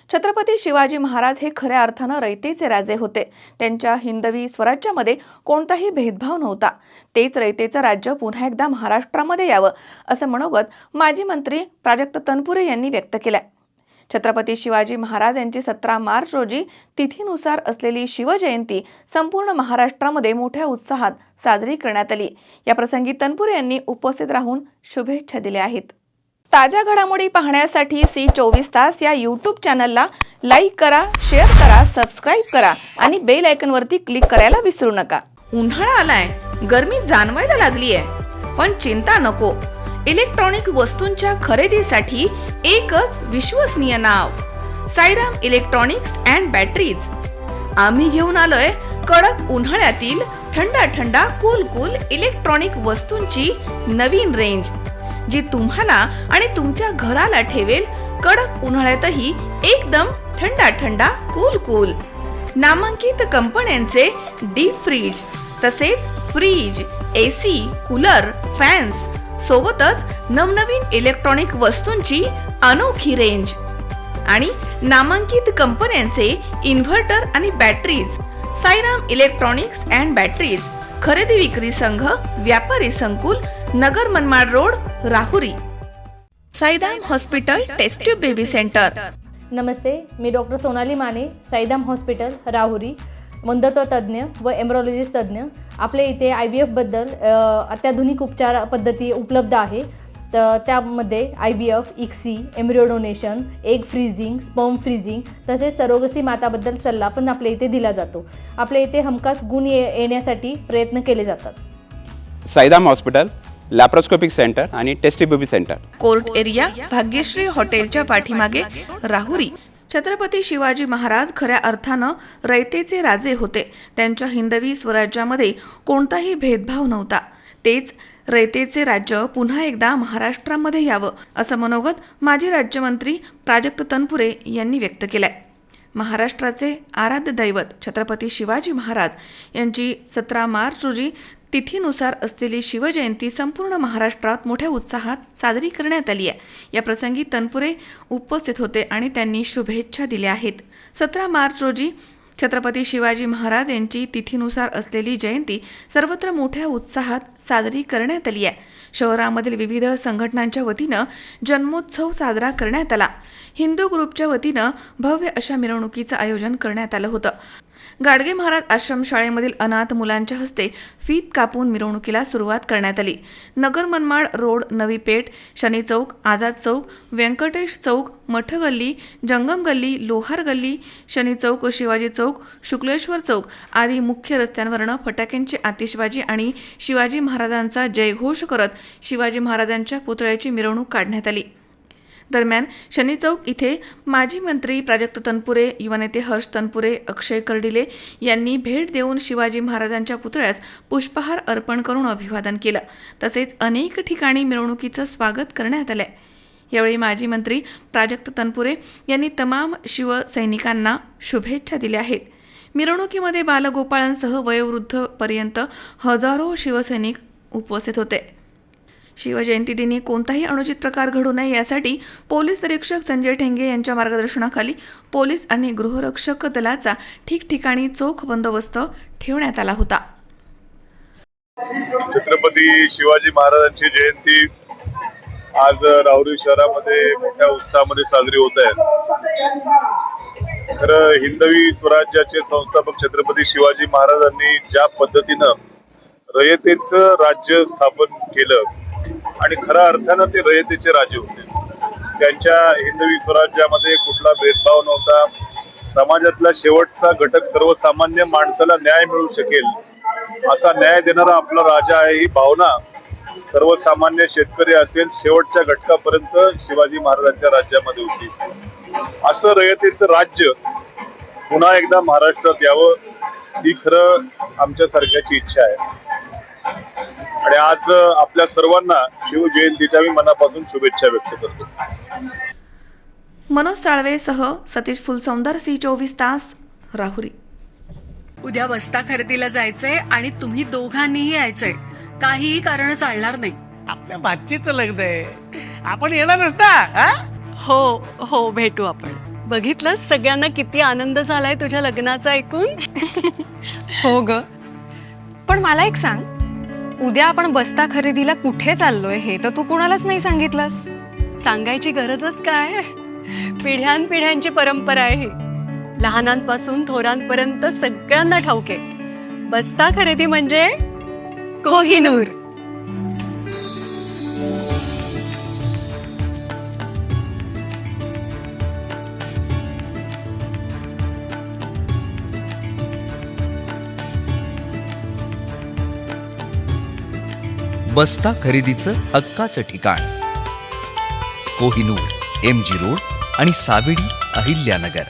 छत्रपती शिवाजी महाराज हे खऱ्या अर्थानं रयतेचे राजे होते। त्यांच्या हिंदवी स्वराज्यामध्ये कोणताही भेदभाव नव्हता। तेच रयतेचं राज्य पुन्हा एकदा महाराष्ट्रामध्ये यावं असं मनोगत माजी मंत्री प्राजक्त तनपुरे यांनी व्यक्त केलंय। छत्रपती शिवाजी महाराज यांची 17 मार्च रोजी तिथीनुसार असलेली शिवजयंती संपूर्ण महाराष्ट्रामध्ये मोठ्या उत्साहात साजरी करण्यात आली। या प्रसंगी तनपुरे यांनी उपस्थित राहून शुभेच्छा दिल्या आहेत। ताज्या घडामोडी पाहण्यासाठी C24 तास या YouTube चॅनलला लाईक करा, शेअर करा, सबस्क्राइब करा आणि बेल आयकॉनवरती क्लिक करायला विसरू नका। उन्हाळा आलाय, गरमी जाणवायला लागलीये, पण चिंता नको। इलेक्ट्रॉनिक वस्तूंच्या खरेदीसाठी एकच विश्वसनीय नाव, साईराम इलेक्ट्रॉनिक्स अँड बॅटरीज। आम्ही घेऊन आलोय कडक उन्हाळ्यातील थंड कूल इलेक्ट्रॉनिक वस्तूंची नवीन रेंज, जी तुम्हाला आणि तुमच्या घराला ठेवेल कडक उन्हाळ्यातही एकदम थंड कूल। नामांकित कंपन्यांचे डीप फ्रीज, तसेच फ्रीज, AC, कूलर, फॅन्स सोबतच नवनवीन इलेक्ट्रॉनिक वस्तूंची अनोखी रेंज आणि नामांकित कंपन्यांचे इन्व्हर्टर आणि batteries. Sairam electronics and batteries, खरेदी विक्री संघ, व्यापारी संकुल, Nagar Manmad road, Rahuri. Saidham hospital test tube baby centre. नमस्ते, मी डॉक्टर सोनाली माने, साईदाम हॉस्पिटल राहुरी, मंदत्व तज्ज्ञ व एम्ब्रॉलॉजिस्ट तज्ज्ञ। आपल्या इथे IVF बद्दल अत्याधुनिक उपचार पद्धती उपलब्ध आहे। तर त्यामध्ये IVF, ICSI, embryo donation, egg freezing, sperm freezing तसेच सरोगसी माताबद्दल सल्ला पण आपल्या इथे दिला जातो। आपल्या इथे हमखास गुण येण्यासाठी प्रयत्न केले जातात। साईदाम हॉस्पिटल लॅप्रोस्कोपिक सेंटर आणि test baby centre, court area, Bhagyashree हॉटेलच्या पाठीमागे, राहुरी। छत्रपती शिवाजी महाराज खऱ्या अर्थानं रयतेचे राजे होते। त्यांच्या हिंदवी स्वराज्यामध्ये कोणताही भेदभाव नव्हता। तेच रयतेचे राज्य पुन्हा एकदा महाराष्ट्रामध्ये यावं असं मनोगत माजी राज्यमंत्री प्राजक्त तनपुरे यांनी व्यक्त केलंय। महाराष्ट्राचे आराध्य दैवत छत्रपती शिवाजी महाराज यांची 17 मार्च रोजी तिथीनुसार असलेली शिवजयंती संपूर्ण महाराष्ट्रात मोठ्या उत्साहात साजरी करण्यात आली आहे। या प्रसंगी तनपुरे उपस्थित होते आणि त्यांनी शुभेच्छा दिल्या आहेत। 17 मार्च रोजी छत्रपती शिवाजी महाराज यांची तिथीनुसार असलेली जयंती सर्वत्र मोठ्या उत्साहात साजरी करण्यात आली आहे। शहरामधील विविध संघटनांच्या वतीनं जन्मोत्सव साजरा करण्यात आला। हिंदू ग्रुपच्या वतीनं भव्य अशा मिरवणुकीचं आयोजन करण्यात आलं होतं। गाडगे महाराज आश्रमशाळेमधील अनाथ मुलांच्या हस्ते फीत कापून मिरवणुकीला सुरुवात करण्यात आली। नगर मनमाड रोड, नवी पेठ, शनी चौक, आझाद चौक, व्यंकटेश चौक, मठ गल्ली, जंगम गल्ली, लोहार गल्ली, शनी चौक, शिवाजी चौक, शुक्लेश्वर चौक आदी मुख्य रस्त्यांवरनं फटाक्यांची आतिषबाजी आणि शिवाजी महाराजांचा जयघोष करत शिवाजी महाराजांच्या पुतळ्याची मिरवणूक काढण्यात आली। दरम्यान शनी चौक इथे माजी मंत्री प्राजक्त तनपुरे, युवा नेते हर्ष तनपुरे, अक्षय कर्डिले यांनी भेट देऊन शिवाजी महाराजांच्या पुतळ्यास पुष्पहार अर्पण करून अभिवादन केलं। तसेच अनेक ठिकाणी मिरवणुकीचं स्वागत करण्यात आलंय। यावेळी माजी मंत्री प्राजक्त तनपुरे यांनी तमाम शिवसैनिकांना शुभेच्छा दिल्या आहेत। मिरवणुकीमध्ये बालगोपाळांसह वयोवृद्धपर्यंत हजारो शिवसैनिक उपस्थित होते। शिवजयंती दिनी कोणताही अनुचित प्रकार घडू नये यासाठी पोलीस निरीक्षक संजय ठेंगे यांच्या मार्गदर्शनाखाली पोलीस आणि गृहरक्षक दलाचा ठिकठिकाणी चोख बंदोबस्त ठेवण्यात आला होता। छत्रपती शिवाजी महाराजांची जयंती आज राहुरी शहरामध्ये मोठ्या उत्साहामध्ये साजरी होत आहे। खरं हिंदवी स्वराज्याचे संस्थापक छत्रपती शिवाजी महाराजांनी ज्या पद्धतीनं रयतेचं राज्य स्थापन केलं आणि खऱ्या अर्थानं ते रयतेचे राजे होते। त्यांच्या हिंदवी स्वराज्यामध्ये कुठला भेदभाव नव्हता। समाजातला शेवटचा घटक सर्वसामान्य माणसाला न्याय मिळू शकेल असा न्याय देणारा आपला राजा आहे, ही भावना सर्वसामान्य शेतकरी असेल शेवटच्या घटकापर्यंत शिवाजी महाराजांच्या राज्यामध्ये होती। असं रयतेचं राज्य पुन्हा एकदा महाराष्ट्रात यावं ही खरं आमच्या सारख्याची इच्छा आहे आणि आज आपल्या सर्वांना शिवजयंतीच्या मी मनापासून शुभेच्छा व्यक्त करतो। मनोज साळवेसह सतीश फुलसौंदर, C24 तास, राहुरी। उद्या बस्ता खरेदीला जायचंय आणि तुम्ही दोघांनीही यायचंय। काहीही कारण चालणार नाही। आपल्या भाचीचं लग्न आहे, आपण येणार नसता? हो भेटू आपण। बघितलंस सगळ्यांना किती आनंद झालाय तुझ्या लग्नाचा ऐकून. हो ग, पण मला एक सांग, उद्या आपण बस्ता खरेदीला कुठे चाललोय हे तर तू कोणालाच नाही सांगितलंस. सांगायची गरजच काय, पिढ्यानपिढ्यांची परंपरा आहे ही. लहानांपासून थोरांपर्यंत सगळ्यांना ठाऊक आहे, बस्ता खरेदी म्हणजे कोहिनूर. बस्ता खरेदीचं हक्काचं ठिकाण कोहिनूर, MG रोड आणि सावेडी, अहिल्यानगर.